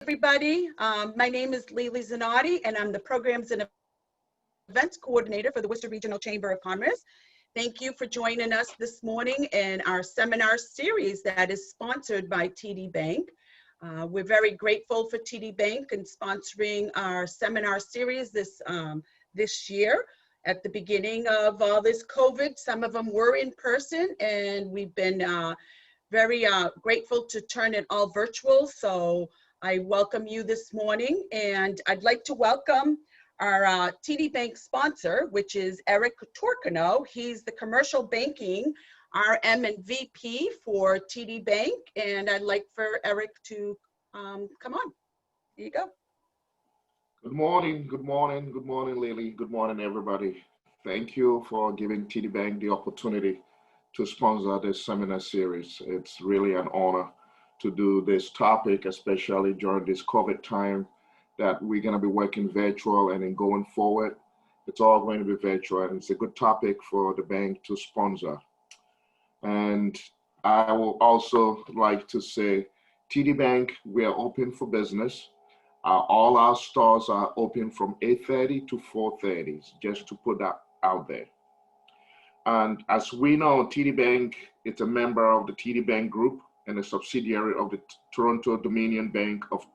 everybody. My name is Lily Zanotti, and I'm the Programs and Events Coordinator for the Worcester Regional Chamber of Commerce. Thank you for joining us this morning in our seminar series that is sponsored by TD Bank. We're very grateful for TD Bank and sponsoring our seminar series this year. At the beginning of all this COVID, some of them were in person, and we've been very grateful to turn it all virtual. So I welcome you this morning, and I'd like to welcome our TD Bank sponsor, which is Eric Torcano. He's the Commercial Banking RM and VP for TD Bank, and I'd like for Eric to come on. Here you go. Good morning, Lily. Good morning, everybody. Thank you for giving TD Bank the opportunity to sponsor this seminar series. It's really an honor to do this topic, especially during this COVID time that we're going to be working virtual, and in going forward, it's all going to be virtual, and it's a good topic for the bank to sponsor. And I will also like to say, TD Bank, we are open for business. All our stores are open from 8:30 to 4:30, just to put that out there. And as we know, TD Bank is a member of the TD Bank Group and a subsidiary of the Toronto Dominion Bank of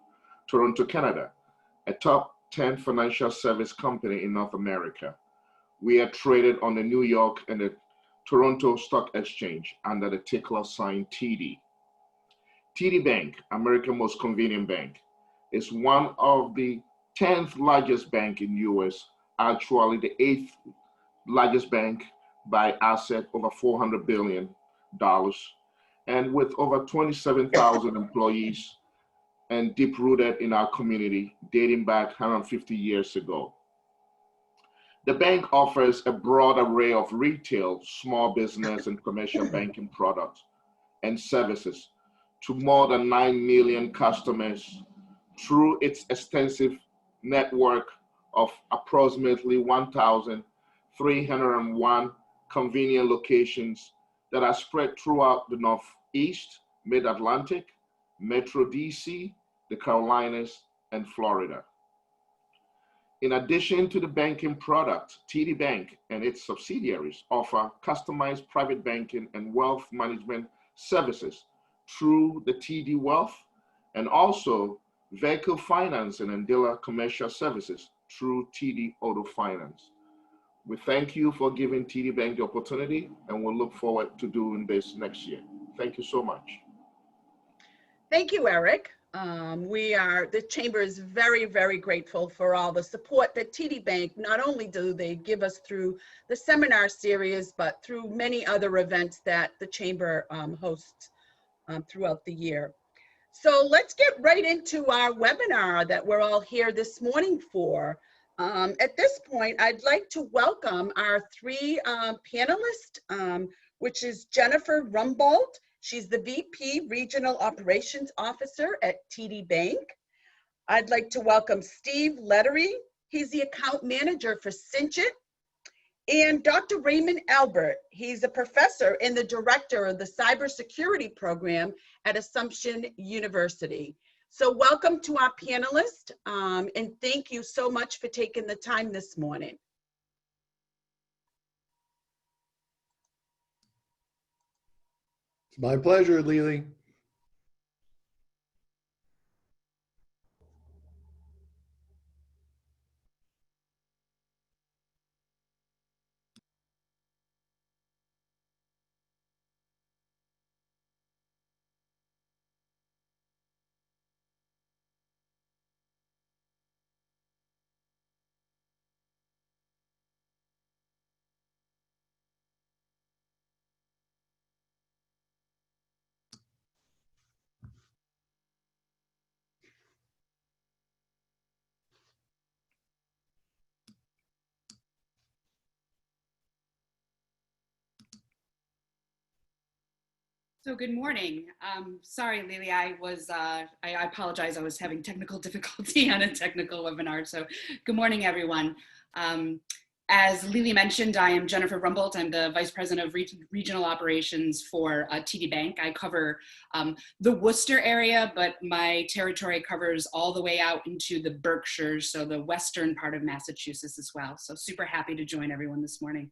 Toronto, Canada, a top 10 financial service company in North America. We are traded on the New York and the Toronto Stock Exchange under the ticker sign TD. TD Bank, America's most convenient bank, is one of the 10th largest bank in US, actually the 8th largest bank by asset, over $400 billion, and with over 27,000 employees and deep rooted in our community, dating back 150 years ago. The bank offers a broad array of retail, small business, and commercial banking products and services to more than 9 million customers through its extensive network of approximately 1,301 convenient locations that are spread throughout the Northeast, Mid-Atlantic, Metro DC, the Carolinas, and Florida. In addition to the banking product, TD Bank and its subsidiaries offer customized private banking and wealth management services through the TD Wealth, and also vehicle financing and dealer commercial services through TD Auto Finance. We thank you for giving TD Bank the opportunity, and we'll look forward to doing this next year. Thank you so much. Thank you, Eric. The Chamber is very, very grateful for all the support that TD Bank, not only do they give us through the seminar series, but through many other events that the Chamber hosts throughout the year. So let's get right into our webinar that we're all here this morning for. At this point, I'd like to welcome our three panelists, which is Jennifer Rumbold. She's the VP Regional Operations Officer at TD Bank. I'd like to welcome Steve Lettery. He's the Account Manager for Cinchit. And Dr. Raymond Albert. He's a professor and the Director of the Cybersecurity Program at Assumption University. So welcome to our panelists, and thank you so much for taking the time this morning. It's my pleasure, Lily. So good morning. Sorry, Lily, I apologize. I was having technical difficulty on a technical webinar. So good morning, everyone. As Lily mentioned, I am Jennifer Rumbold. I'm the Vice President of Regional Operations for TD Bank. I cover the Worcester area, but my territory covers all the way out into the Berkshires, so the western part of Massachusetts as well. So super happy to join everyone this morning.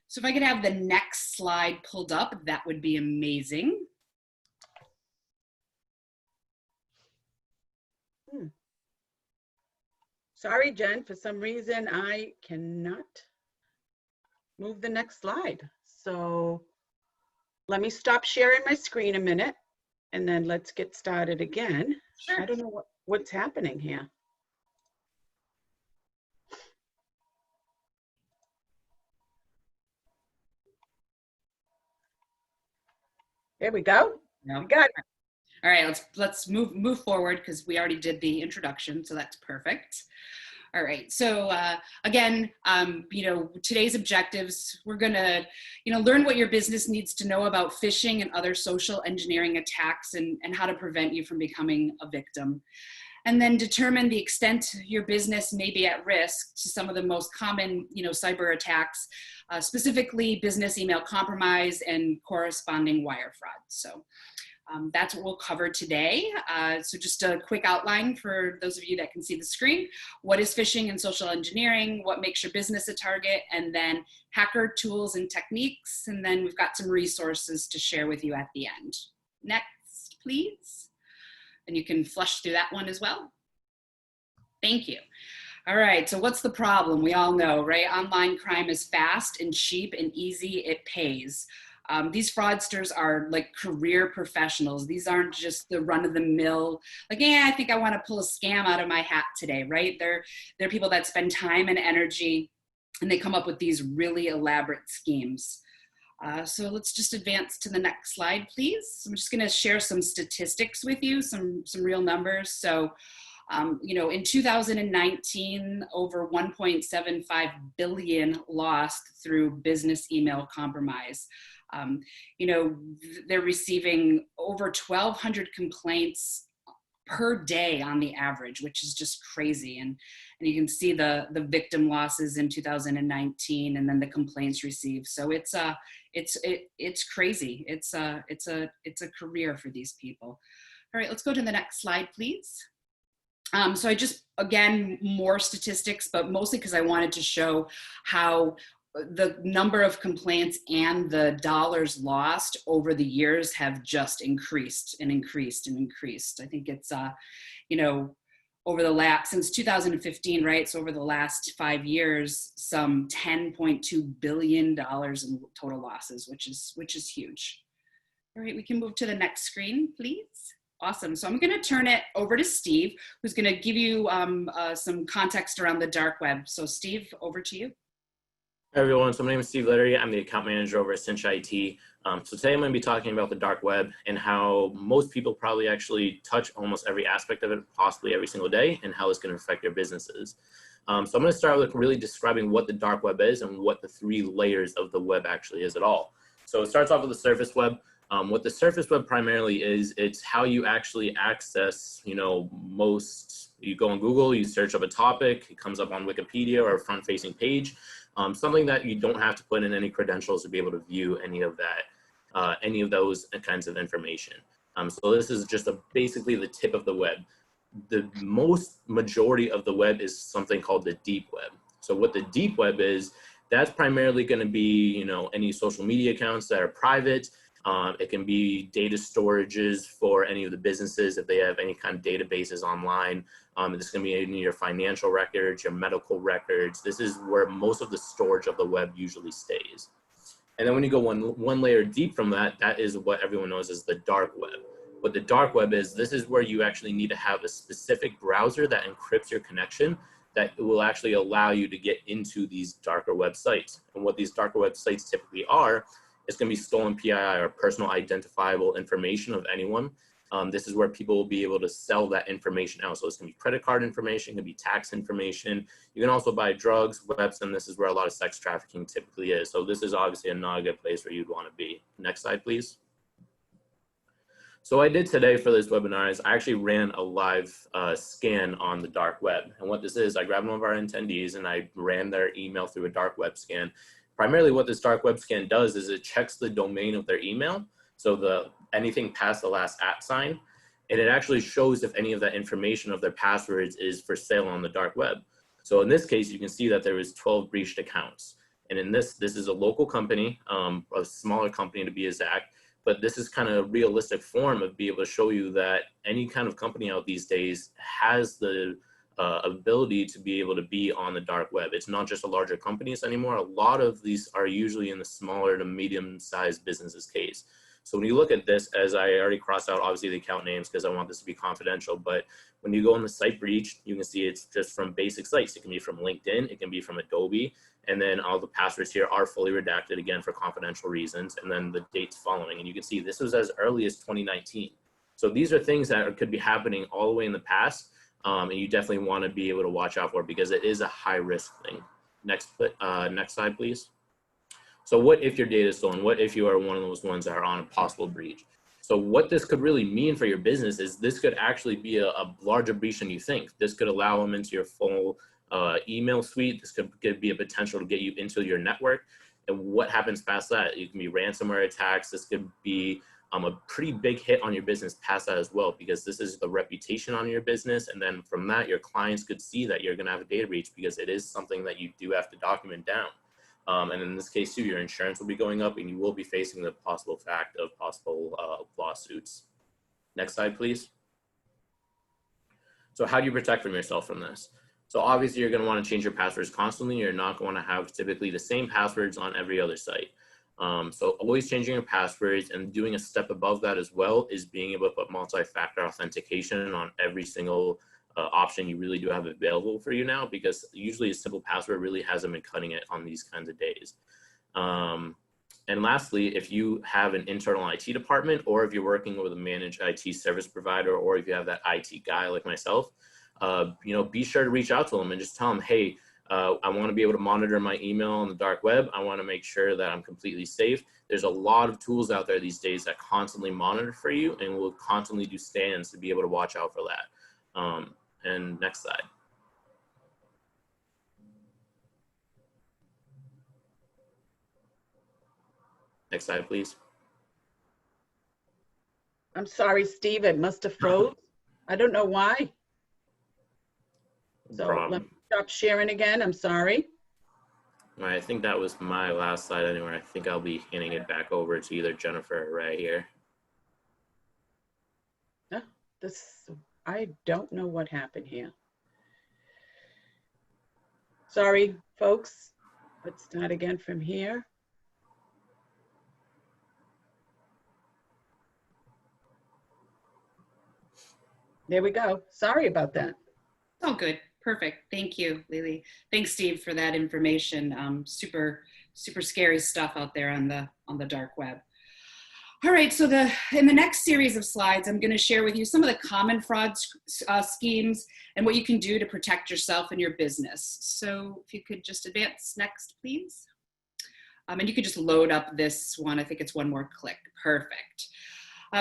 So if I could have the next slide pulled up, that would be amazing. Sorry, Jen, for some reason I cannot move the next slide. So let me stop sharing my screen a minute and then let's get started again. Sure. I don't know what's happening here. There we go. No. We got it. All right, let's move forward because we already did the introduction, so that's perfect. All right, so again, today's objectives, we're gonna, learn what your business needs to know about phishing and other social engineering attacks and how to prevent you from becoming a victim. And then determine the extent your business may be at risk to some of the most common, cyber attacks, specifically business email compromise and corresponding wire fraud. So that's what we'll cover today. So just a quick outline for those of you that can see the screen. What is phishing and social engineering? What makes your business a target? And then hacker tools and techniques. And then we've got some resources to share with you at the end. Next, please. And you can flush through that one as well. Thank you. All right, so what's the problem? We all know, right? Online crime is fast and cheap and easy, it pays. These fraudsters are like career professionals. These aren't just the run-of-the-mill, like, I think I want to pull a scam out of my hat today, right? They're people that spend time and energy, and they come up with these really elaborate schemes. So let's just advance to the next slide, please. I'm just going to share some statistics with you, some real numbers. So, in 2019, over 1.75 billion lost through business email compromise. They're receiving over 1,200 complaints per day on the average, which is just crazy. And you can see the victim losses in 2019 and then the complaints received. So it's crazy. It's a career for these people. All right, let's go to the next slide, please. So I just, again, more statistics, but mostly because I wanted to show how the number of complaints and the dollars lost over the years have just increased and increased and increased. I think it's, since 2015, right? So over the last 5 years, some $10.2 billion in total losses, which is huge. All right, we can move to the next screen, please. Awesome. So I'm going to turn it over to Steve, who's going to give you some context around the dark web. So Steve, over to you. Hi everyone, so my name is Steve Lettery. I'm the account manager over at Cinch IT. So today I'm going to be talking about the dark web and how most people probably actually touch almost every aspect of it, possibly every single day, and how it's going to affect their businesses. So I'm going to start with really describing what the dark web is and what the 3 layers of the web actually is at all. So it starts off with the surface web. What the surface web primarily is, it's how you actually access, you go on Google, you search up a topic, it comes up on Wikipedia or a front-facing page. Something that you don't have to put in any credentials to be able to view any of that, any of those kinds of information. So this is just basically the tip of the web. The majority of the web is something called the deep web. So what the deep web is, that's primarily going to be, any social media accounts that are private. It can be data storages for any of the businesses if they have any kind of databases online. This is going to be in your financial records, your medical records. This is where most of the storage of the web usually stays. And then when you go one layer deep from that, that is what everyone knows as the dark web. What the dark web is, this is where you actually need to have a specific browser that encrypts your connection that will actually allow you to get into these darker websites. And what these darker websites typically are, it's going to be stolen PII or personal identifiable information of anyone. This is where people will be able to sell that information out. So it's going to be credit card information, it can be tax information. You can also buy drugs, webs, and this is where a lot of sex trafficking typically is. So this is obviously not a good place where you'd want to be. Next slide, please. So what I did today for this webinar is I actually ran a live scan on the dark web. And what this is, I grabbed one of our attendees and I ran their email through a dark web scan. Primarily what this dark web scan does is it checks the domain of their email. So anything past the last @ sign, and it actually shows if any of that information of their passwords is for sale on the dark web. So in this case, you can see that there was 12 breached accounts. And in this is a local company, a smaller company to be exact, but this is kind of a realistic form of being able to show you that any kind of company out these days has the ability to be able to be on the dark web. It's not just the larger companies anymore. A lot of these are usually in the smaller to medium-sized businesses case. So when you look at this, as I already crossed out obviously the account names because I want this to be confidential, but when you go on the site breach, you can see it's just from basic sites. It can be from LinkedIn, it can be from Adobe, and then all the passwords here are fully redacted again for confidential reasons, and then the dates following. And you can see this was as early as 2019. So these are things that could be happening all the way in the past, and you definitely want to be able to watch out for because it is a high risk thing. Next slide, please. So what if your data is stolen? What if you are one of those ones that are on a possible breach? So what this could really mean for your business is this could actually be a larger breach than you think. This could allow them into your full email suite. This could be a potential to get you into your network. And what happens past that? It can be ransomware attacks. This could be a pretty big hit on your business past that as well, because this is the reputation on your business. And then from that, your clients could see that you're going to have a data breach because it is something that you do have to document down. And in this case too, your insurance will be going up and you will be facing the possible fact of possible lawsuits. Next slide, please. So how do you protect from yourself from this? So obviously you're going to want to change your passwords constantly. You're not going to have typically the same passwords on every other site. So always changing your passwords, and doing a step above that as well is being able to put multi-factor authentication on every single option you really do have available for you now, because usually a simple password really hasn't been cutting it on these kinds of days. And lastly, if you have an internal IT department, or if you're working with a managed IT service provider, or if you have that IT guy like myself, be sure to reach out to them and just tell them, hey, I want to be able to monitor my email on the dark web. I want to make sure that I'm completely safe. There's a lot of tools out there these days that constantly monitor for you and will constantly do scans to be able to watch out for that. And next slide. Next slide, please. I'm sorry, Steve, it must have froze. I don't know why. So let me stop sharing again. I'm sorry. All right, I think that was my last slide anyway. I think I'll be handing it back over to either Jennifer or Ray here. I don't know what happened here. Sorry, folks. Let's start again from here. There we go. Sorry about that. Oh, good. Perfect. Thank you, Lily. Thanks, Steve, for that information. Super scary stuff out there on the dark web. All right, so in the next series of slides, I'm going to share with you some of the common fraud schemes and what you can do to protect yourself and your business. So if you could just advance next, please. And you could just load up this one. I think it's one more click. Perfect.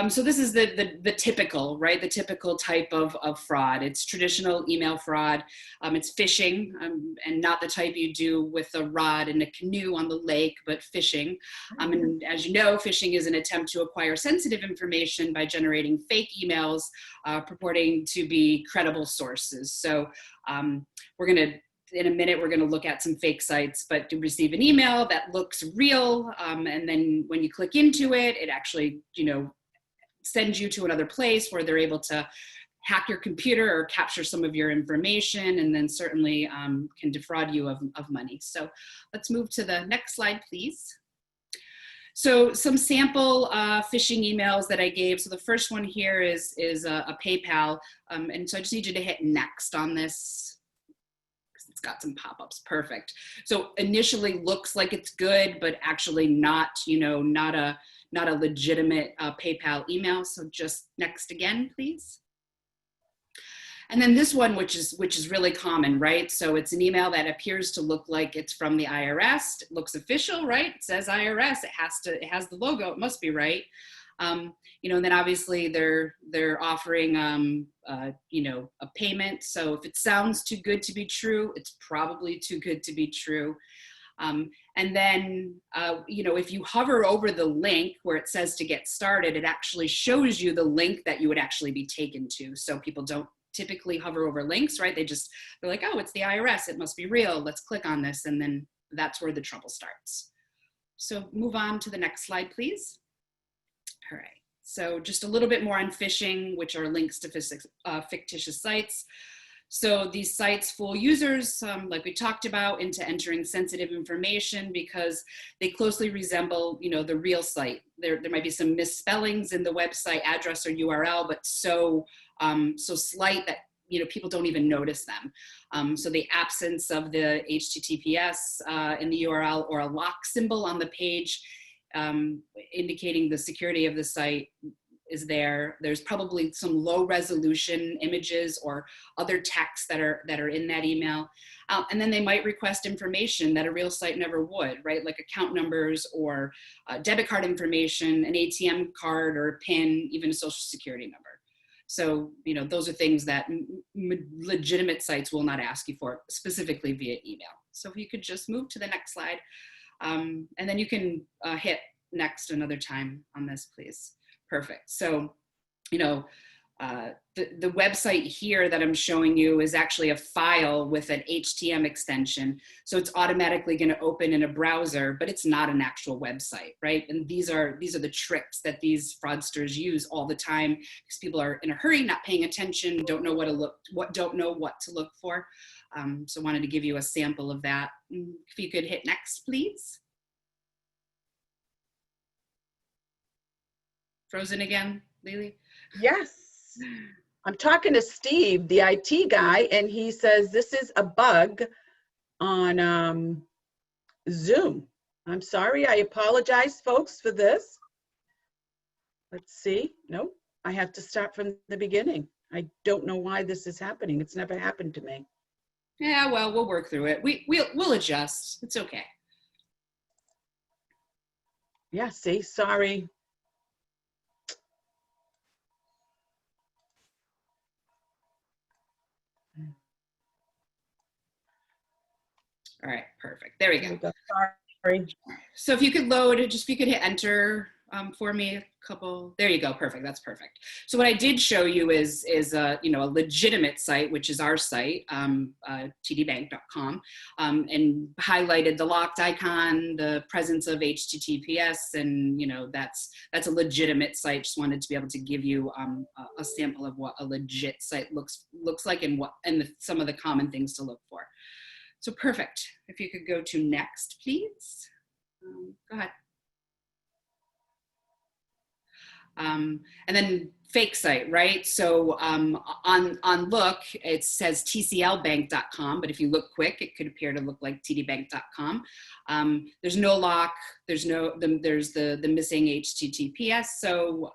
So this is the typical, right? The typical type of fraud. It's traditional email fraud. It's phishing, and not the type you do with a rod and a canoe on the lake, but phishing. And as you know, phishing is an attempt to acquire sensitive information by generating fake emails purporting to be credible sources. So in a minute, we're going to look at some fake sites, but to receive an email that looks real, and then when you click into it, it actually, sends you to another place where they're able to hack your computer or capture some of your information, and then certainly can defraud you of money. So let's move to the next slide, please. So some sample phishing emails that I gave. So the first one here is a PayPal. And so I just need you to hit next on this. It's got some pop-ups. Perfect. So initially looks like it's good, but actually not, not a legitimate PayPal email. So just next again, please. And then this one, which is really common, right? So it's an email that appears to look like it's from the IRS. It looks official, right? It says IRS. It has the logo. It must be right. And then obviously they're offering, a payment. So if it sounds too good to be true, it's probably too good to be true. And then, if you hover over the link where it says to get started, it actually shows you the link that you would actually be taken to. So people don't typically hover over links, right? They're like, oh, it's the IRS, it must be real. Let's click on this. And then that's where the trouble starts. So move on to the next slide, please. All right. So just a little bit more on phishing, which are links to fictitious sites. So these sites fool users, like we talked about, into entering sensitive information because they closely resemble, the real site. There might be some misspellings in the website address or URL, but so slight that people don't even notice them. So the absence of the HTTPS in the URL or a lock symbol on the page, indicating the security of the site is there. There's probably some low resolution images or other texts that are in that email. And then they might request information that a real site never would, right? Like account numbers or debit card information, an ATM card or a PIN, even a social security number. So, those are things that legitimate sites will not ask you for, specifically via email. So if you could just move to the next slide, and then you can hit next another time on this, please. Perfect. So, the website here that I'm showing you is actually a file with an HTML extension. So it's automatically going to open in a browser, but it's not an actual website, right? And these are the tricks that these fraudsters use all the time because people are in a hurry, not paying attention, don't know what to look for. So wanted to give you a sample of that. If you could hit next, please. Frozen again, Lily? Yes. I'm talking to Steve, the IT guy, and he says this is a bug on Zoom. I'm sorry. I apologize, folks, for this. Let's see. Nope. I have to start from the beginning. I don't know why this is happening. It's never happened to me. Yeah, well, we'll work through it. We'll adjust. It's okay. Yeah, see, sorry. All right, perfect. There we go. Sorry. So if you could load it, if you could hit enter for me a couple. There you go. Perfect. That's perfect. So what I did show you is a legitimate site, which is our site, tdbank.com, and highlighted the locked icon, the presence of HTTPS, and that's a legitimate site. Just wanted to be able to give you a sample of what a legit site looks like and some of the common things to look for. So perfect. If you could go to next, please. Go ahead. And then fake site, right? So on look, it says tclbank.com, but if you look quick, it could appear to look like tdbank.com. There's no lock. There's the missing HTTPS. So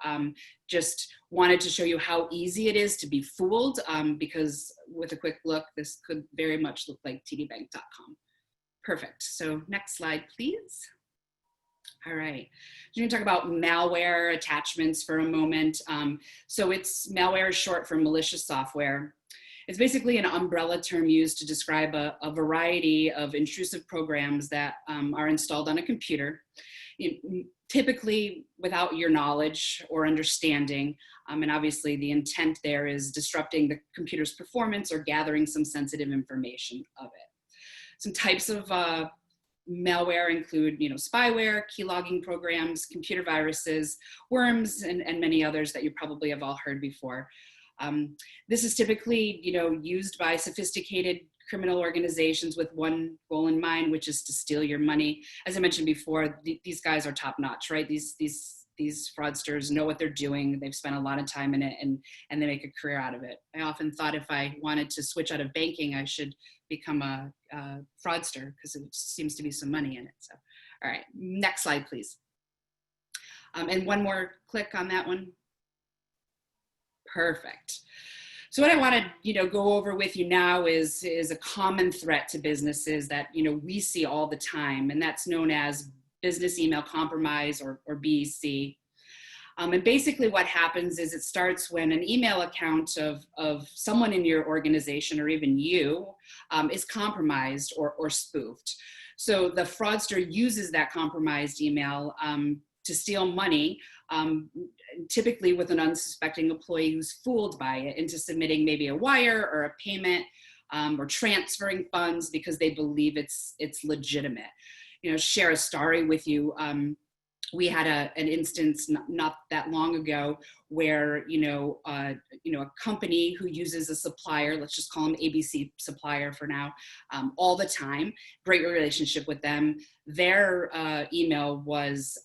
just wanted to show you how easy it is to be fooled, because with a quick look, this could very much look like tdbank.com. Perfect. So next slide, please. All right, we're going to talk about malware attachments for a moment. So malware is short for malicious software. It's basically an umbrella term used to describe a variety of intrusive programs that are installed on a computer, typically without your knowledge or understanding. And obviously the intent there is disrupting the computer's performance or gathering some sensitive information of it. Some types of malware include, spyware, keylogging programs, computer viruses, worms, and many others that you probably have all heard before. This is typically, used by sophisticated criminal organizations with one goal in mind, which is to steal your money. As I mentioned before, these guys are top notch, right? These fraudsters know what they're doing. They've spent a lot of time in it and they make a career out of it. I often thought if I wanted to switch out of banking, I should become a fraudster because it seems to be some money in it. So, all right, next slide, please. And one more click on that one. Perfect. So what I want to, go over with you now is a common threat to businesses that, we see all the time, and that's known as business email compromise or BEC. And basically what happens is it starts when an email account of someone in your organization or even you is compromised or spoofed. So the fraudster uses that compromised email to steal money, typically with an unsuspecting employee who's fooled by it into submitting maybe a wire or a payment or transferring funds because they believe it's legitimate. Share a story with you. We had an instance not that long ago where, a company who uses a supplier, let's just call them ABC supplier for now, all the time, great relationship with them. Their email was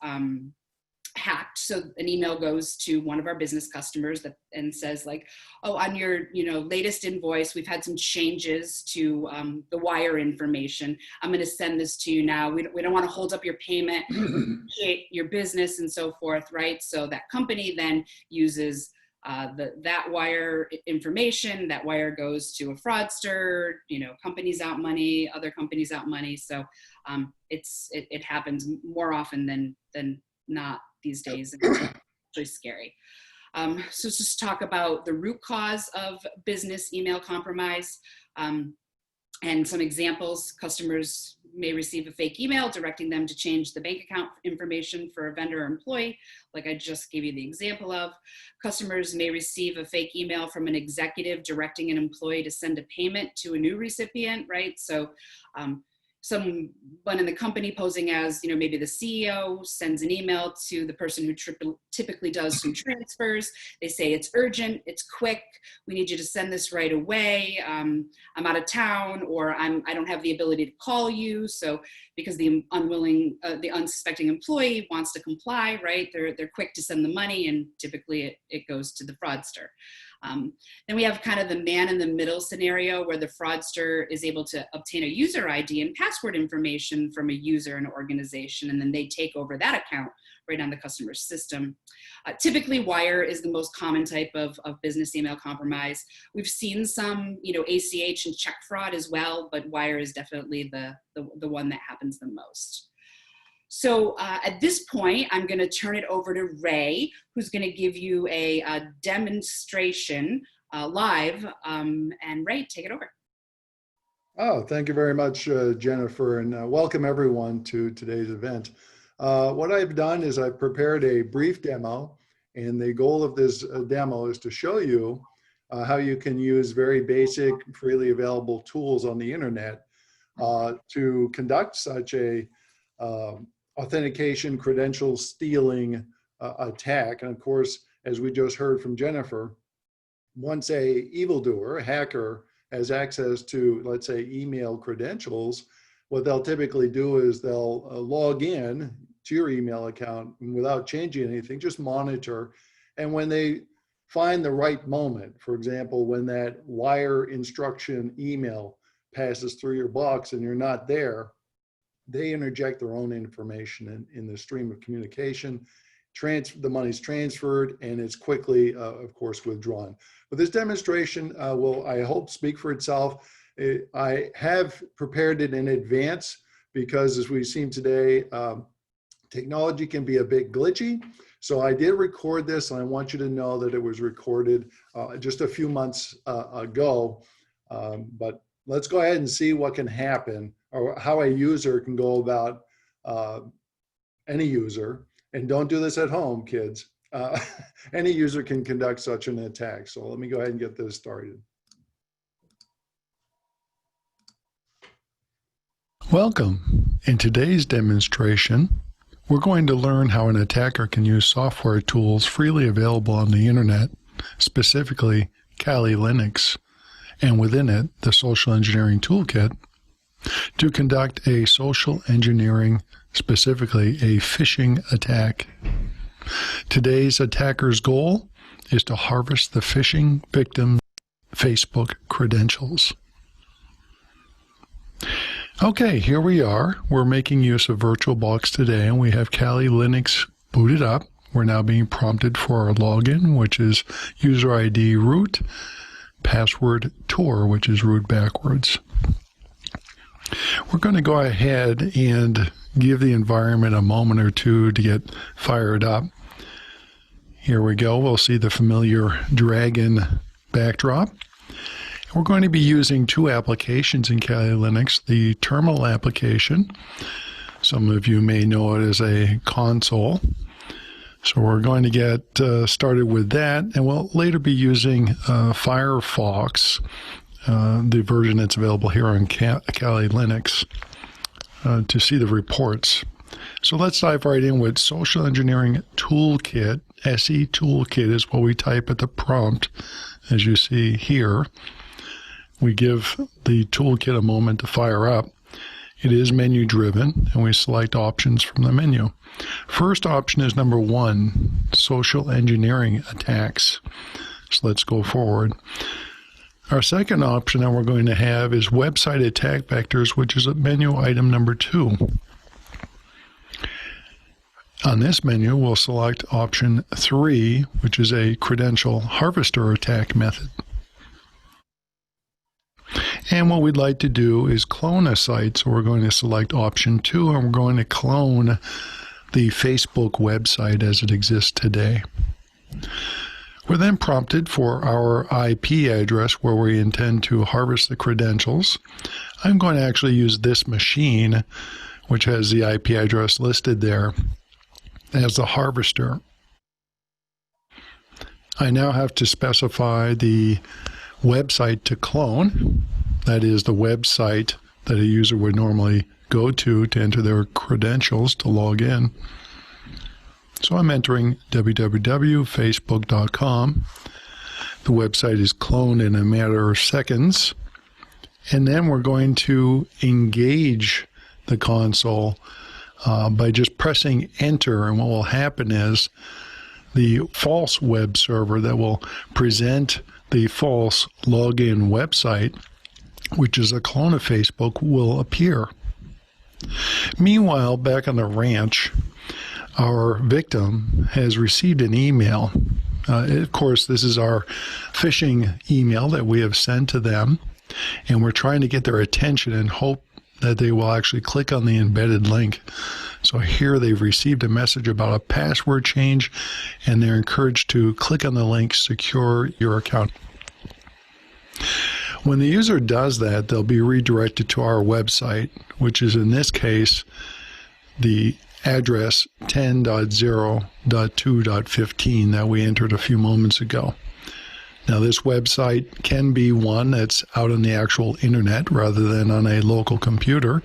hacked. So an email goes to one of our business customers and says like, oh, on your latest invoice, we've had some changes to the wire information. I'm going to send this to you now. We don't want to hold up your payment, your business and so forth, right? So that company then uses that wire information. That wire goes to a fraudster, companies out money, other companies out money. So it happens more often than not these days. It's actually scary. So let's just talk about the root cause of business email compromise and some examples. Customers may receive a fake email directing them to change the bank account information for a vendor or employee, like I just gave you the example of. Customers may receive a fake email from an executive directing an employee to send a payment to a new recipient, right? So someone in the company posing as, maybe the CEO sends an email to the person who typically does some transfers. They say it's urgent, it's quick, we need you to send this right away. I'm out of town, or I don't have the ability to call you. So because the unsuspecting employee wants to comply, right? They're quick to send the money, and typically it goes to the fraudster. Then we have kind of the man in the middle scenario where the fraudster is able to obtain a user ID and password information from a user in an organization, and then they take over that account right on the customer's system. Typically, wire is the most common type of business email compromise. We've seen some, ACH and check fraud as well, but wire is definitely the one that happens the most. So at this point, I'm going to turn it over to Ray, who's going to give you a demonstration live. And Ray, take it over. Oh, thank you very much, Jennifer, and welcome everyone to today's event. What I've done is I've prepared a brief demo, and the goal of this demo is to show you how you can use very basic, freely available tools on the internet to conduct such a authentication credential stealing attack. And of course, as we just heard from Jennifer, once a evildoer, a hacker, has access to, let's say, email credentials, what they'll typically do is they'll log in to your email account without changing anything, just monitor. And when they find the right moment, for example, when that wire instruction email passes through your box and you're not there, they interject their own information in the stream of communication. The money's transferred, and it's quickly, of course, withdrawn. But this demonstration will, I hope, speak for itself. I have prepared it in advance because, as we've seen today, technology can be a bit glitchy. So I did record this, and I want you to know that it was recorded just a few months ago. But let's go ahead and see what can happen, or how a user can go about, any user, and don't do this at home, kids. Any user can conduct such an attack. So let me go ahead and get this started. Welcome. In today's demonstration, we're going to learn how an attacker can use software tools freely available on the internet, specifically Kali Linux, and within it, the Social Engineering Toolkit, to conduct a social engineering, specifically a phishing attack. Today's attacker's goal is to harvest the phishing victim's Facebook credentials. Okay, here we are. We're making use of VirtualBox today, and we have Kali Linux booted up. We're now being prompted for our login, which is user ID root, password tour, which is root backwards. We're going to go ahead and give the environment a moment or two to get fired up. Here we go. We'll see the familiar dragon backdrop. We're going to be using two applications in Kali Linux. The terminal application, some of you may know it as a console. So we're going to get started with that, and we'll later be using Firefox, the version that's available here on Kali Linux, to see the reports. So let's dive right in with Social Engineering Toolkit. SE Toolkit is what we type at the prompt, as you see here. We give the toolkit a moment to fire up. It is menu driven, and we select options from the menu. First option is number 1, social engineering attacks. So let's go forward. Our second option that we're going to have is website attack vectors, which is menu item number 2. On this menu, we'll select option 3, which is a credential harvester attack method. And what we'd like to do is clone a site, so we're going to select option 2, and we're going to clone the Facebook website as it exists today. We're then prompted for our IP address where we intend to harvest the credentials. I'm going to actually use this machine, which has the IP address listed there, as the harvester. I now have to specify the website to clone. That is the website that a user would normally go to enter their credentials to log in. So I'm entering www.facebook.com. The website is cloned in a matter of seconds. And then we're going to engage the console by just pressing enter. And what will happen is the false web server that will present the false login website, which is a clone of Facebook, will appear. Meanwhile, back on the ranch, our victim has received an email. Of course, this is our phishing email that we have sent to them, and we're trying to get their attention and hope that they will actually click on the embedded link. So here they've received a message about a password change, and they're encouraged to click on the link, secure your account. When the user does that, they'll be redirected to our website, which is in this case the address 10.0.2.15 that we entered a few moments ago. Now, this website can be one that's out on the actual internet rather than on a local computer.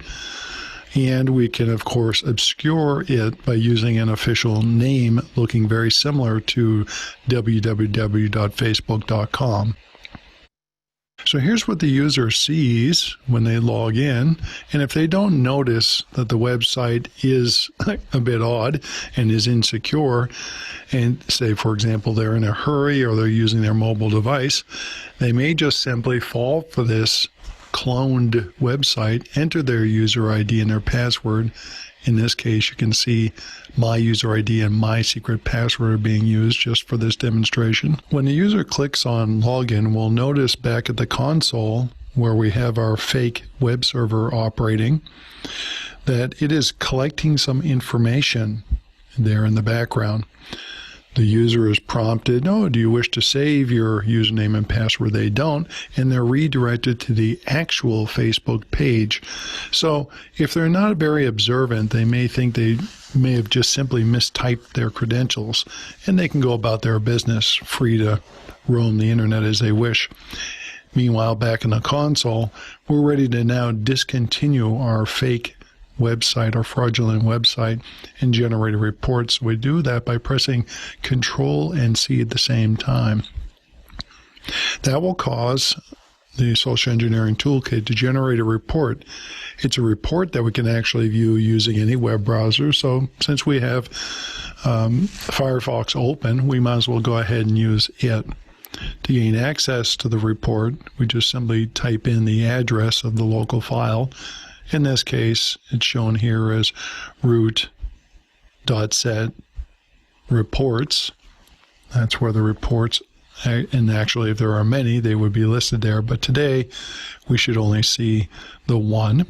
And we can, of course, obscure it by using an official name looking very similar to www.facebook.com. So here's what the user sees when they log in, and if they don't notice that the website is a bit odd and is insecure, and say, for example, they're in a hurry or they're using their mobile device, they may just simply fall for this cloned website, enter their user ID and their password. In this case, you can see my user ID and my secret password are being used just for this demonstration. When the user clicks on login, we'll notice back at the console where we have our fake web server operating that it is collecting some information there in the background. The user is prompted, "Oh, do you wish to save your username and password?" They don't, and they're redirected to the actual Facebook page. So if they're not very observant, they may think they may have just simply mistyped their credentials, and they can go about their business free to roam the internet as they wish. Meanwhile, back in the console, we're ready to now discontinue our fake website or fraudulent website and generate a report. So we do that by pressing Control and C at the same time. That will cause the Social Engineering Toolkit to generate a report. It's a report that we can actually view using any web browser. So since we have Firefox open, we might as well go ahead and use it. To gain access to the report, we just simply type in the address of the local file. In this case, it's shown here as root.set reports. That's where the reports, and actually if there are many, they would be listed there. But today, we should only see the one.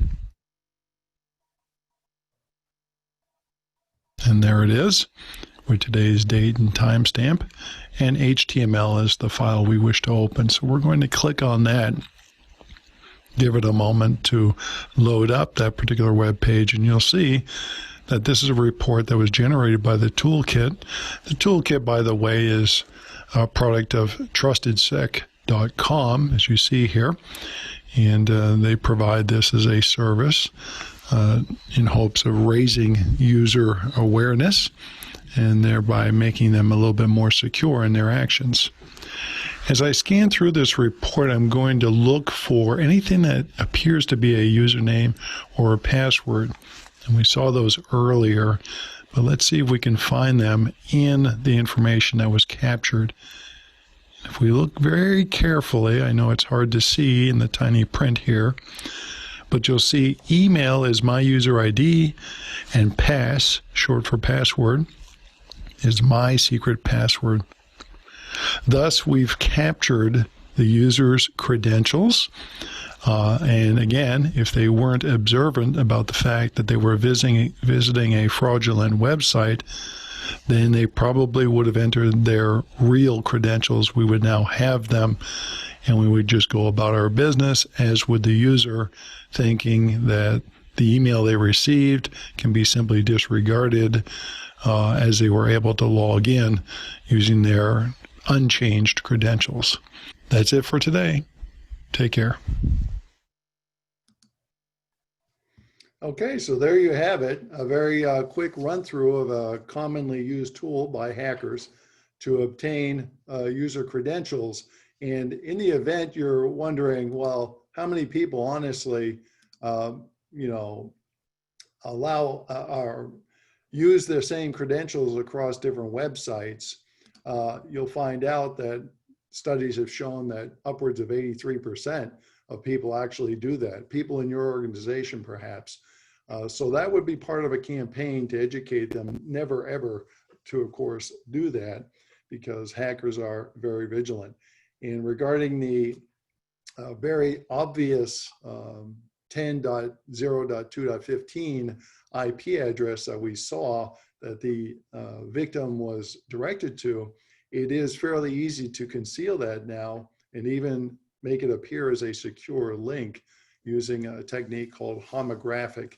And there it is. with today's date and timestamp, and HTML is the file we wish to open. So we're going to click on that, give it a moment to load up that particular web page, and you'll see that this is a report that was generated by the toolkit. The toolkit, by the way, is a product of trustedsec.com, as you see here, and they provide this as a service in hopes of raising user awareness and thereby making them a little bit more secure in their actions. As I scan through this report, I'm going to look for anything that appears to be a username or a password. And we saw those earlier, but let's see if we can find them in the information that was captured. If we look very carefully, I know it's hard to see in the tiny print here, but you'll see email is my user ID, and pass, short for password, is my secret password. Thus, we've captured the user's credentials. And again, if they weren't observant about the fact that they were visiting a fraudulent website, then they probably would have entered their real credentials. We would now have them, and we would just go about our business, as would the user, thinking that the email they received can be simply disregarded, as they were able to log in using their unchanged credentials. That's it for today. Take care. Okay, so there you have it, a very quick run through of a commonly used tool by hackers to obtain user credentials. And in the event you're wondering, well, how many people honestly, allow or use their same credentials across different websites, you'll find out that studies have shown that upwards of 83% of people actually do that, people in your organization perhaps. So that would be part of a campaign to educate them never ever to, of course, do that, because hackers are very vigilant. And regarding the very obvious 10.0.2.15 IP address that we saw that the victim was directed to, it is fairly easy to conceal that now and even make it appear as a secure link using a technique called homographic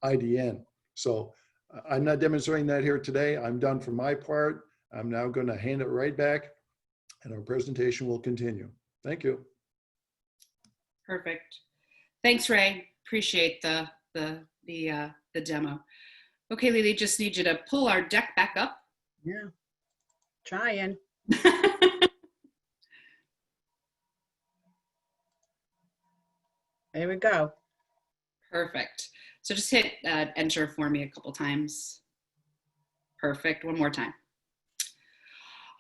IDN. So I'm not demonstrating that here today. I'm done for my part. I'm now going to hand it right back, and our presentation will continue. Thank you. Perfect. Thanks, Ray. Appreciate the demo. Okay, Lily, just need you to pull our deck back up. Yeah, trying. There we go. Perfect. So just hit enter for me a couple times. Perfect. One more time.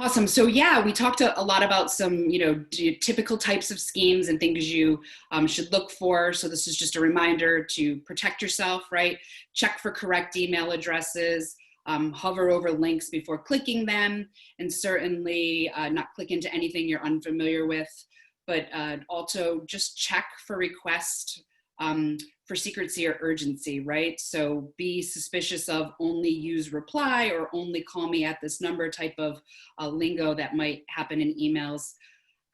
Awesome. So yeah, we talked a lot about some, typical types of schemes and things you should look for. So this is just a reminder to protect yourself, right? Check for correct email addresses, hover over links before clicking them, and certainly not click into anything you're unfamiliar with, but also just check for requests for secrecy or urgency, right? So be suspicious of only use reply or only call me at this number type of lingo that might happen in emails.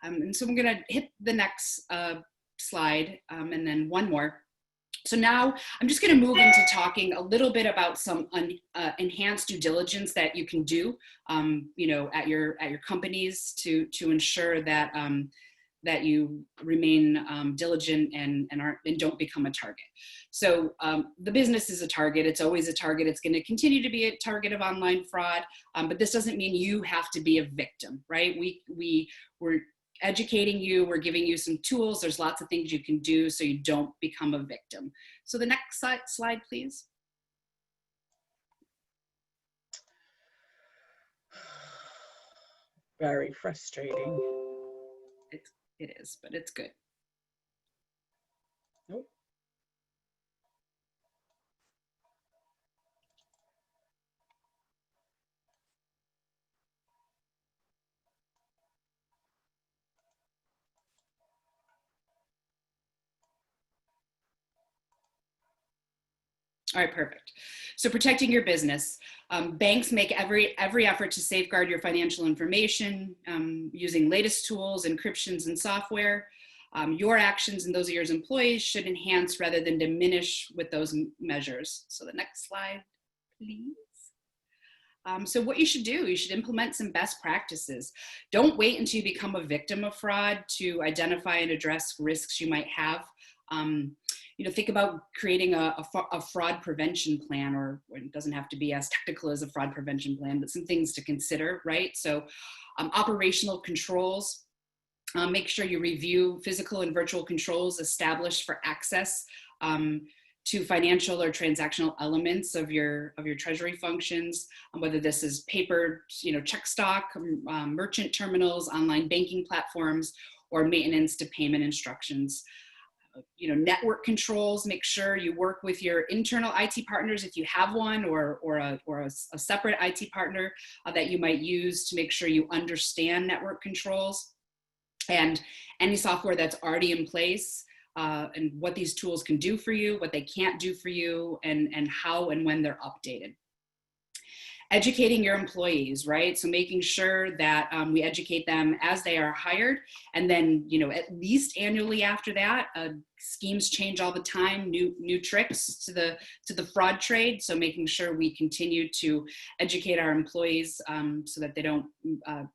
And so I'm gonna hit the next slide and then one more. So now I'm just gonna move into talking a little bit about some enhanced due diligence that you can do, at your companies to ensure that that you remain diligent and don't become a target. So the business is a target. It's always a target. It's going to continue to be a target of online fraud, but this doesn't mean you have to be a victim, right? We're educating you. We're giving you some tools. There's lots of things you can do so you don't become a victim. So the next slide, please. Very frustrating. It is, but it's good. Nope. All right, perfect. So protecting your business. Banks make every effort to safeguard your financial information using latest tools, encryptions, and software. Your actions and those of your employees should enhance rather than diminish with those measures. So the next slide, please. So what you should do, you should implement some best practices. Don't wait until you become a victim of fraud to identify and address risks you might have. Think about creating a fraud prevention plan, or it doesn't have to be as technical as a fraud prevention plan, but some things to consider, right? So operational controls, make sure you review physical and virtual controls established for access to financial or transactional elements of your treasury functions, whether this is paper, check stock, merchant terminals, online banking platforms, or maintenance to payment instructions. Network controls, make sure you work with your internal IT partners if you have one, or a separate IT partner that you might use to make sure you understand network controls and any software that's already in place, and what these tools can do for you, what they can't do for you, and how and when they're updated. Educating your employees, right? So making sure that we educate them as they are hired, and then at least annually after that. Schemes change all the time, new tricks to the fraud trade. So making sure we continue to educate our employees so that they don't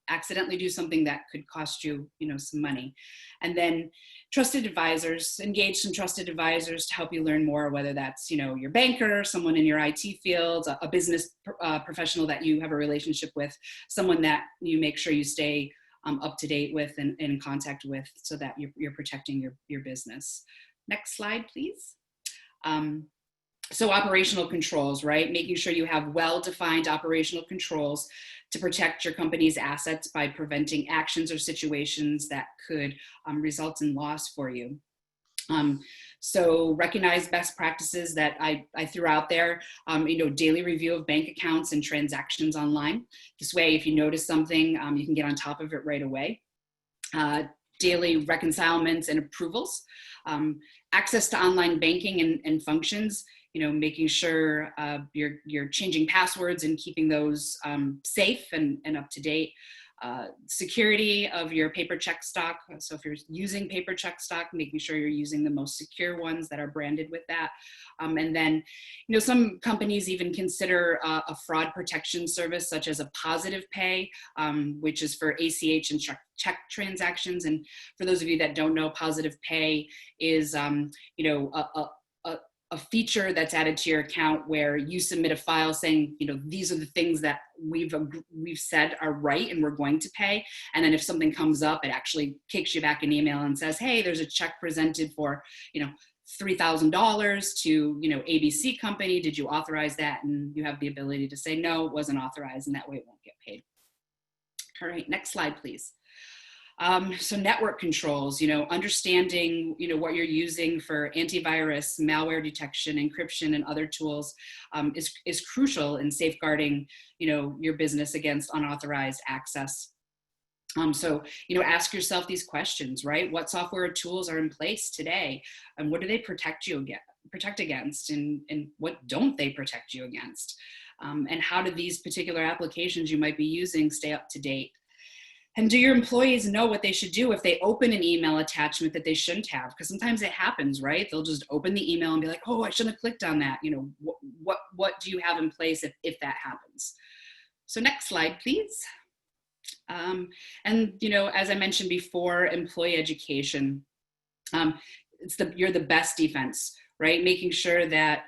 accidentally do something that could cost you some money. And then trusted advisors, engage some trusted advisors to help you learn more, whether that's your banker, someone in your IT field, a business professional that you have a relationship with, someone that you make sure you stay up to date with and in contact with, so that you're protecting your business. Next slide, please. So operational controls, right? Making sure you have well-defined operational controls to protect your company's assets by preventing actions or situations that could result in loss for you. So recognize best practices that I threw out there, daily review of bank accounts and transactions online. This way, if you notice something, you can get on top of it right away. Daily reconcilements and approvals, access to online banking and functions, making sure you're changing passwords and keeping those safe and up to date. Security of your paper check stock. So if you're using paper check stock, making sure you're using the most secure ones that are branded with that. And then, some companies even consider a fraud protection service such as a positive pay, which is for ACH and check transactions. And for those of you that don't know, positive pay is, a feature that's added to your account where you submit a file saying, these are the things that we've said are right and we're going to pay. And then if something comes up, it actually kicks you back an email and says, hey, there's a check presented for, $3,000 to, ABC company. Did you authorize that? And you have the ability to say, no, it wasn't authorized, and that way it won't get paid. All right, next slide, please. So network controls, understanding, what you're using for antivirus, malware detection, encryption, and other tools is crucial in safeguarding, your business against unauthorized access. So, ask yourself these questions, right? What software or tools are in place today? And what do they protect against? And what don't they protect you against? And how do these particular applications you might be using stay up to date? And do your employees know what they should do if they open an email attachment that they shouldn't have? Because sometimes it happens, right? They'll just open the email and be like, oh, I shouldn't have clicked on that. What do you have in place if that happens? So next slide, please. And, as I mentioned before, employee education. You're the best defense, right? Making sure that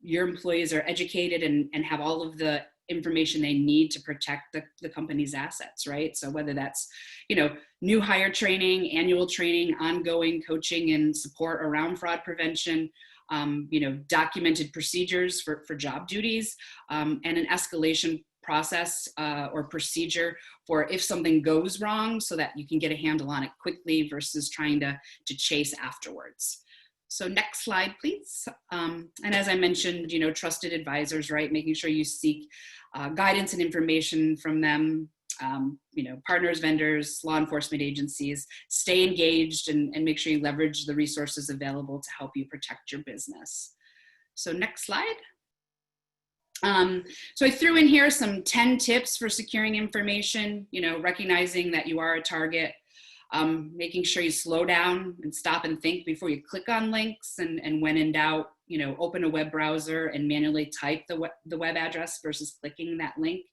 your employees are educated and have all of the information they need to protect the company's assets, right? So whether that's, new hire training, annual training, ongoing coaching and support around fraud prevention, documented procedures for job duties, and an escalation process or procedure for if something goes wrong so that you can get a handle on it quickly versus trying to chase afterwards. So next slide, please. And as I mentioned, trusted advisors, right? Making sure you seek guidance and information from them, partners, vendors, law enforcement agencies. Stay engaged and make sure you leverage the resources available to help you protect your business. So next slide. So I threw in here some 10 tips for securing information, recognizing that you are a target, making sure you slow down and stop and think before you click on links, and when in doubt, open a web browser and manually type the web address versus clicking that link.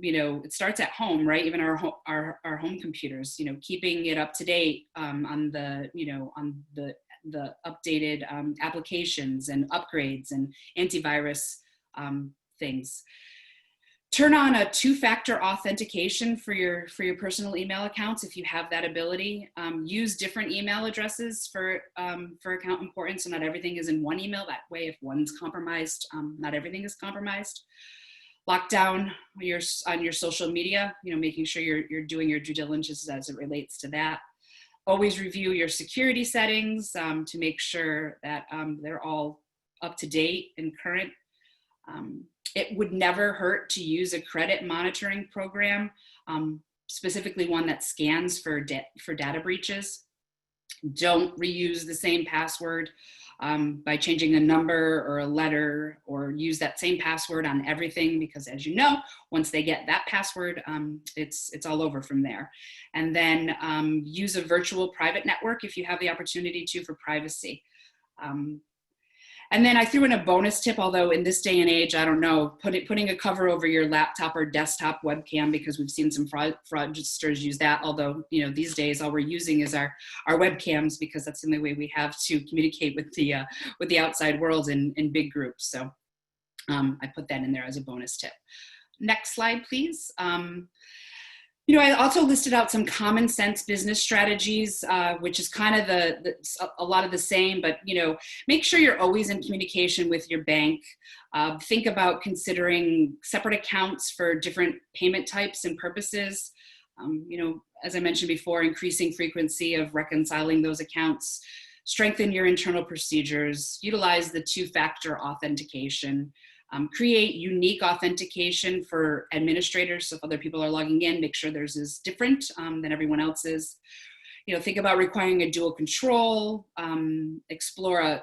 It starts at home, right? Even our home computers, keeping it up to date on the updated applications and upgrades and antivirus things. Turn on a two-factor authentication for your personal email accounts if you have that ability. Use different email addresses for account importance, so not everything is in one email. That way, if one's compromised, not everything is compromised. Lock down on your social media, making sure you're doing your due diligence as it relates to that. Always review your security settings to make sure that they're all up to date and current. It would never hurt to use a credit monitoring program, specifically one that scans for data breaches. Don't reuse the same password by changing a number or a letter, or use that same password on everything, because as you know, once they get that password, it's all over from there. And then use a virtual private network if you have the opportunity to, for privacy. And then I threw in a bonus tip, although in this day and age, I don't know, putting a cover over your laptop or desktop webcam, because we've seen some fraudsters use that. Although, these days, all we're using is our webcams, because that's the only way we have to communicate with the outside world in big groups. So I put that in there as a bonus tip. Next slide, please. I also listed out some common sense business strategies, which is kind of a lot of the same, but, make sure you're always in communication with your bank. Think about considering separate accounts for different payment types and purposes. As I mentioned before, increasing frequency of reconciling those accounts. Strengthen your internal procedures. Utilize the two-factor authentication. Create unique authentication for administrators. So if other people are logging in, make sure theirs is different than everyone else's. Think about requiring a dual control. Explore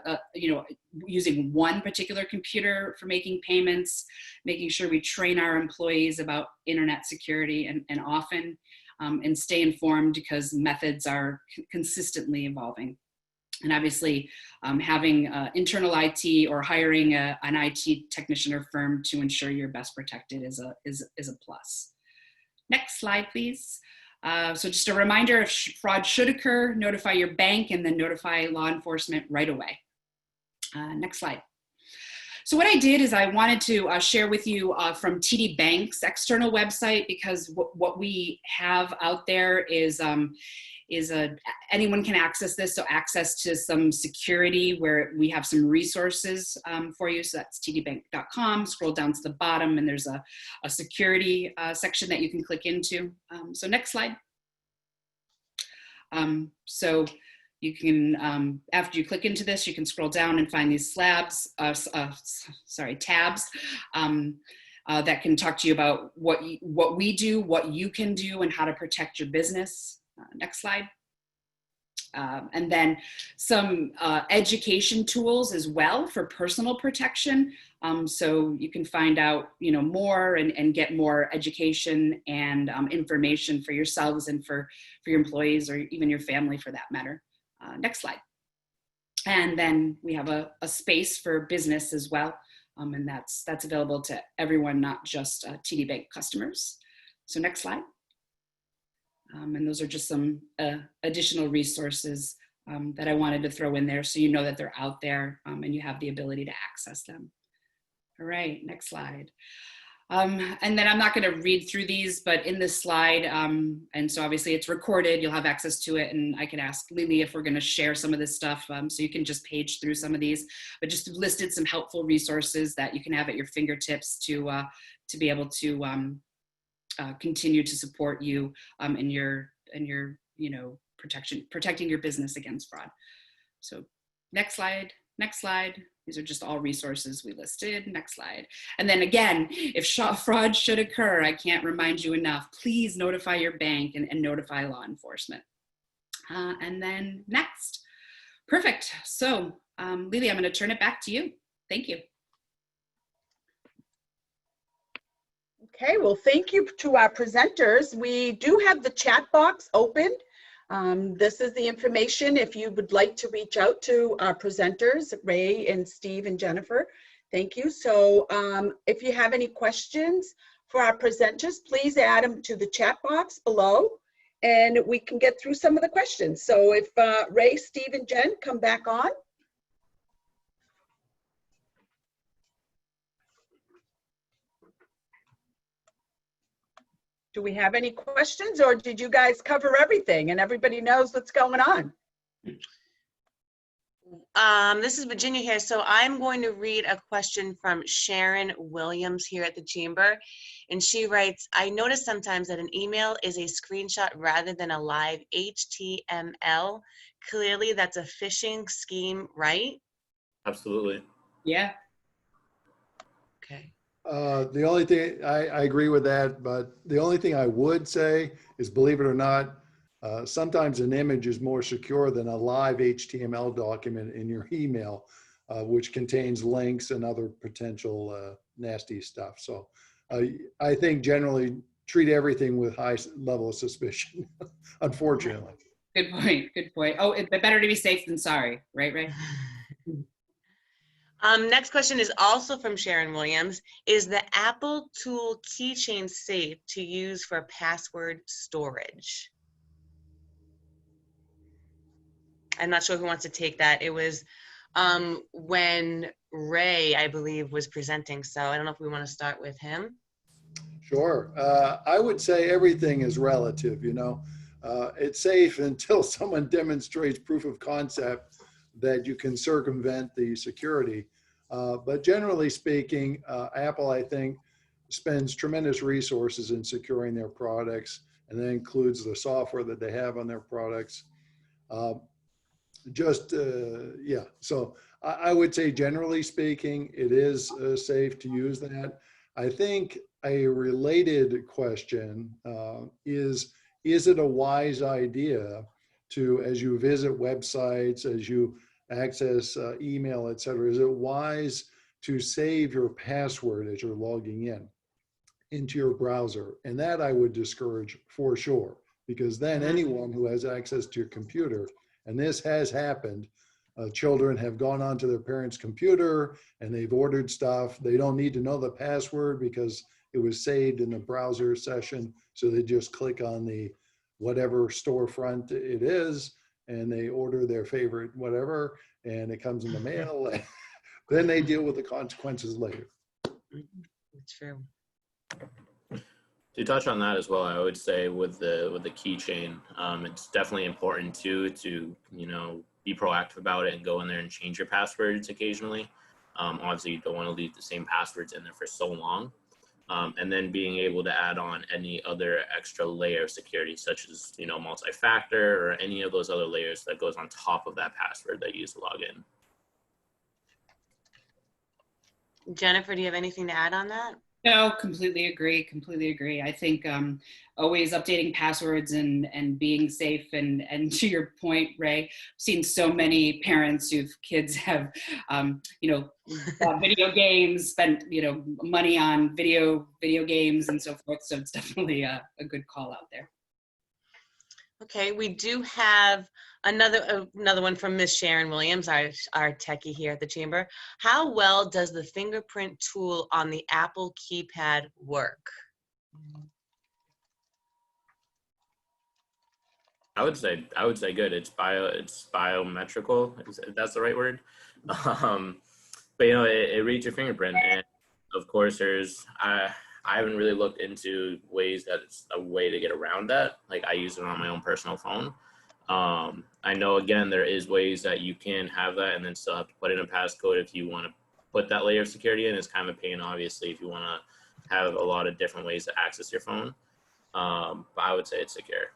using one particular computer for making payments. Making sure we train our employees about internet security and often, and stay informed, because methods are consistently evolving. And obviously, having internal IT or hiring an IT technician or firm to ensure you're best protected is a plus. Next slide, please. So just a reminder, if fraud should occur, notify your bank and then notify law enforcement right away. Next slide. So what I did is I wanted to share with you from TD Bank's external website, because what we have out there is anyone can access this. So access to some security, where we have some resources for you. So that's tdbank.com. Scroll down to the bottom and there's a security section that you can click into. So next slide. So you can, after you click into this, you can scroll down and find these tabs that can talk to you about what we do, what you can do, and how to protect your business. Next slide. And then some education tools as well for personal protection. So you can find out, more and get more education and information for yourselves and for your employees, or even your family for that matter. Next slide. And then we have a space for business as well. And that's available to everyone, not just TD Bank customers. So next slide. And those are just some additional resources that I wanted to throw in there, so you know that they're out there and you have the ability to access them. All right, next slide. And then I'm not going to read through these, but in this slide, and so obviously it's recorded, you'll have access to it, and I could ask Lily if we're going to share some of this stuff, so you can just page through some of these, but just listed some helpful resources that you can have at your fingertips to be able to continue to support you in your protecting your business against fraud. So next slide. These are just all resources we listed. Next slide. And then again, if fraud should occur, I can't remind you enough, please notify your bank and notify law enforcement. And then next. Perfect. So Lily, I'm going to turn it back to you. Thank you. Okay, well, thank you to our presenters. We do have the chat box open. This is the information if you would like to reach out to our presenters, Ray and Steve and Jennifer. Thank you. So if you have any questions for our presenters, please add them to the chat box below and we can get through some of the questions. So if Ray, Steve, and Jen come back on. Do we have any questions or did you guys cover everything and everybody knows what's going on? This is Virginia here. So I'm going to read a question from Sharon Williams here at the Chamber. And she writes, I notice sometimes that an email is a screenshot rather than a live HTML. Clearly that's a phishing scheme, right? Absolutely. Yeah. Okay. The only thing, I agree with that, but the only thing I would say is, believe it or not, sometimes an image is more secure than a live HTML document in your email, which contains links and other potential nasty stuff. So I think generally treat everything with high level of suspicion, unfortunately. Good point. Good point. Oh, it's better to be safe than sorry, right, Ray? Next question is also from Sharon Williams. Is the Apple tool Keychain safe to use for password storage? I'm not sure who wants to take that. It was when Ray, I believe, was presenting. So I don't know if we want to start with him. Sure. I would say everything is relative, you know. It's safe until someone demonstrates proof of concept that you can circumvent the security. But generally speaking, Apple, I think, spends tremendous resources in securing their products, and that includes the software that they have on their products. Yeah, so I would say generally speaking, it is safe to use that. I think a related question is it a wise idea to, as you visit websites, as you access email, et cetera, is it wise to save your password as you're logging in into your browser? And that I would discourage for sure, because then anyone who has access to your computer, and this has happened, children have gone onto their parents' computer and they've ordered stuff. They don't need to know the password because it was saved in the browser session. So they just click on the whatever storefront it is, and they order their favorite whatever, and it comes in the mail. Then they deal with the consequences later. It's true. To touch on that as well, I would say with the keychain, it's definitely important to be proactive about it and go in there and change your passwords occasionally. Obviously, you don't want to leave the same passwords in there for so long. And then being able to add on any other extra layer of security, such as multi-factor or any of those other layers that goes on top of that password that you use to log in. Jennifer, do you have anything to add on that? No, completely agree. Completely agree. I think always updating passwords and being safe. And to your point, Ray, I've seen so many parents whose kids have, bought video games, spent money on video games and so forth. So it's definitely a good call out there. Okay, we do have another one from Miss Sharon Williams, our techie here at the Chamber. How well does the fingerprint tool on the Apple keypad work? I would say good. It's biometrical. That's the right word. But it reads your fingerprint, and of course I haven't really looked into ways that it's a way to get around that. Like, I use it on my own personal phone. I know, again, there is ways that you can have that and then still have to put in a passcode if you want to put that layer of security in. It's kind of a pain, obviously, if you want to have a lot of different ways to access your phone. But I would say it's secure.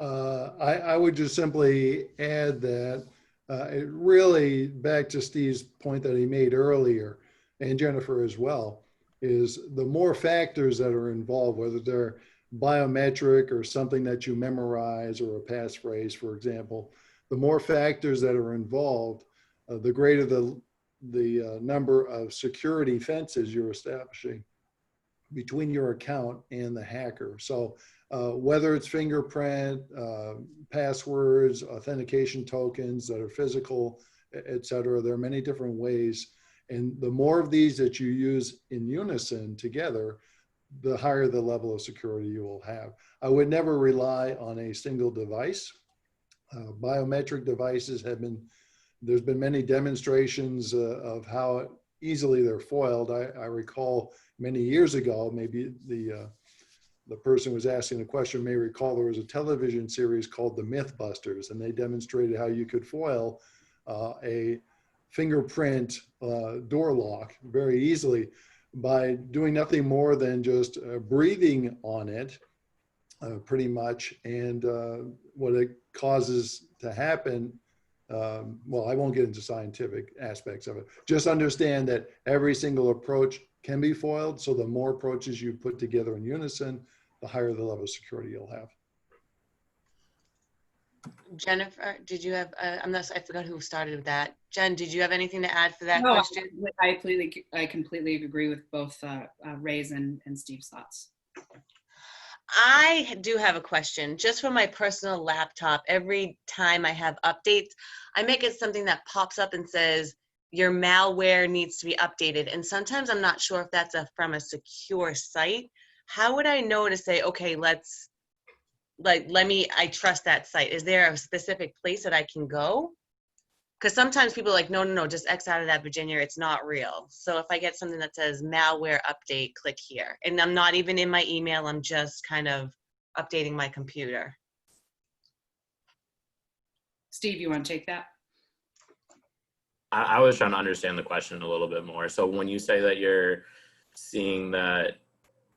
I would just simply add that it really, back to Steve's point that he made earlier, and Jennifer as well, is the more factors that are involved, whether they're biometric or something that you memorize or a passphrase, for example, the more factors that are involved, the greater the number of security fences you're establishing between your account and the hacker. So whether it's fingerprint, passwords, authentication tokens that are physical, et cetera, there are many different ways. And the more of these that you use in unison together, the higher the level of security you will have. I would never rely on a single device. Biometric devices have been, there's been many demonstrations of how easily they're foiled. I recall many years ago, maybe the person who was asking the question may recall there was a television series called The Mythbusters, and they demonstrated how you could foil a fingerprint door lock very easily by doing nothing more than just breathing on it, pretty much. And what it causes to happen, well, I won't get into scientific aspects of it. Just understand that every single approach can be foiled. So the more approaches you put together in unison, the higher the level of security you'll have. Jennifer, did you have, I forgot who started with that. Jen, did you have anything to add for that No, question? I completely agree with both Ray's and Steve's thoughts. I do have a question. Just for my personal laptop, every time I have updates, I make it something that pops up and says, your malware needs to be updated. And sometimes I'm not sure if that's from a secure site. How would I know to say, okay, I trust that site? Is there a specific place that I can go? Because sometimes people are like, no, just X out of that, Virginia, it's not real. So if I get something that says malware update, click here. And I'm not even in my email, I'm just kind of updating my computer. Steve, you want to take that? I was trying to understand the question a little bit more. So when you say that you're seeing that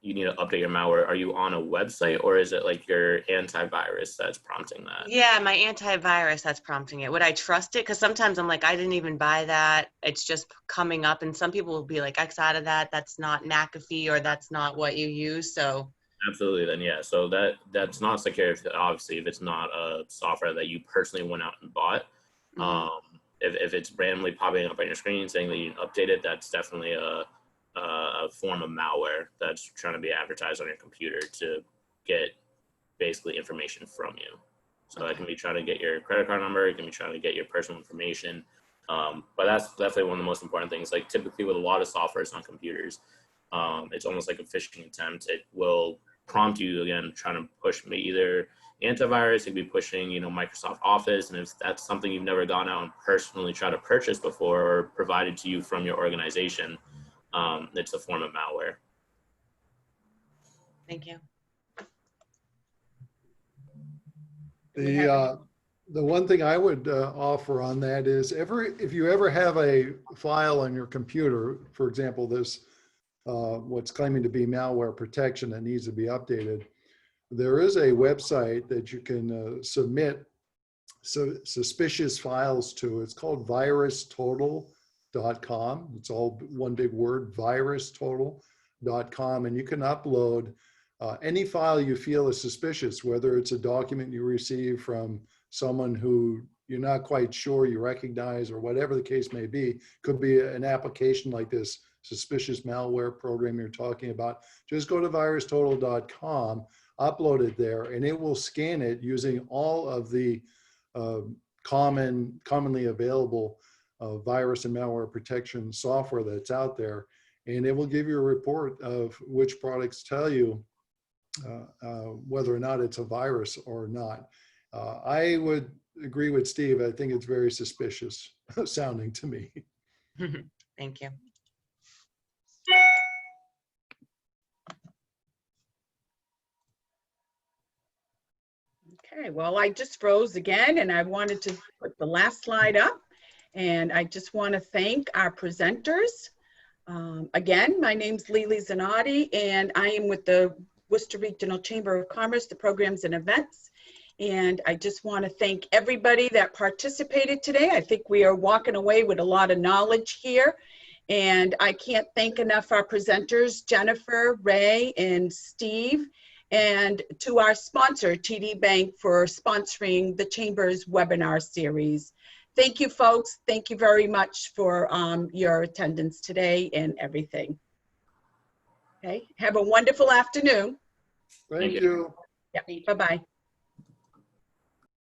you need to update your malware, are you on a website, or is it like your antivirus that's prompting that? Yeah, my antivirus that's prompting it. Would I trust it? Because sometimes I'm like, I didn't even buy that. It's just coming up, and some people will be like, X out of that. That's not McAfee, or that's not what you use. So Absolutely, then yeah. So that's not secure obviously if it's not a software that you personally went out and bought. If it's randomly popping up on your screen saying that you didn't update it, that's definitely a form of malware that's trying to be advertised on your computer to get basically information from you. So it can be trying to get your credit card number, it can be trying to get your personal information. But that's definitely one of the most important things. Like typically with a lot of softwares on computers, it's almost like a phishing attempt. It will prompt you again, trying to push either antivirus, it could be pushing, Microsoft Office. And if that's something you've never gone out and personally tried to purchase before or provided to you from your organization, it's a form of malware. thank you. The one thing I would offer on that is if you ever have a file on your computer, for example, this what's claiming to be malware protection that needs to be updated, there is a website that you can submit suspicious files to. It's called virustotal.com. It's all one big word, virustotal.com, and you can upload any file you feel is suspicious, whether it's a document you receive from someone who you're not quite sure you recognize, or whatever the case may be. Could be an application like this suspicious malware program you're talking about. Just go to virustotal.com, upload it there, and it will scan it using all of the commonly available virus and malware protection software that's out there, and it will give you a report of which products tell you whether or not it's a virus or not. I would agree with Steve. I think it's very suspicious sounding to me. Thank you. Okay, well, I just froze again, and I wanted to put the last slide up. And I just want to thank our presenters. Again, my name's Lily Zanotti, and I am with the Worcester Regional Chamber of Commerce, the Programs and Events. And I just want to thank everybody that participated today. I think we are walking away with a lot of knowledge here. And I can't thank enough our presenters, Jennifer, Ray, and Steve. and to our sponsor, TD Bank, for sponsoring the Chamber's webinar series. Thank you, folks. Thank you very much for your attendance today and everything. Okay, have a wonderful afternoon. Thank you. Yeah, bye-bye.